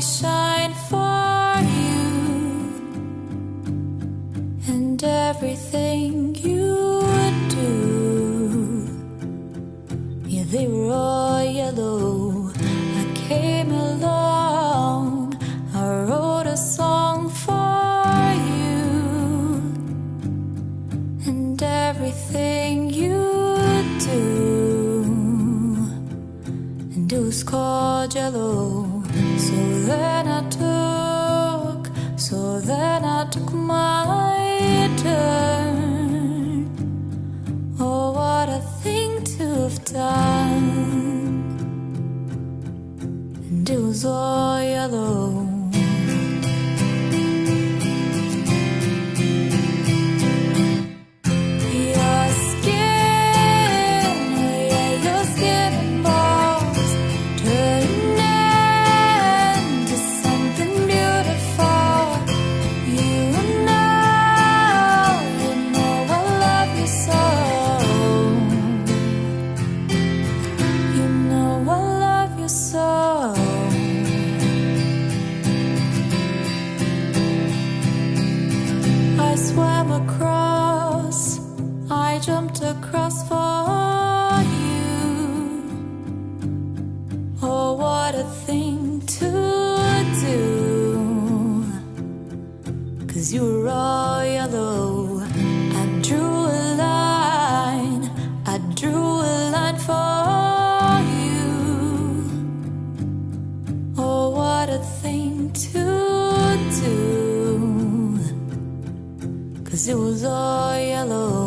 shine for you, and everything you do, yeah, they were all yellow. I came along, I wrote a song for you, and everything you do, and it was called yellow. So then I took my turn. Oh, what a thing to have done. And it was all yellow. I swam across, I jumped across for you. Oh, what a thing to do, 'cause you were all yellow. I drew a line, I drew a line for you. Oh, what a thing to do, 'cause it was all yellow.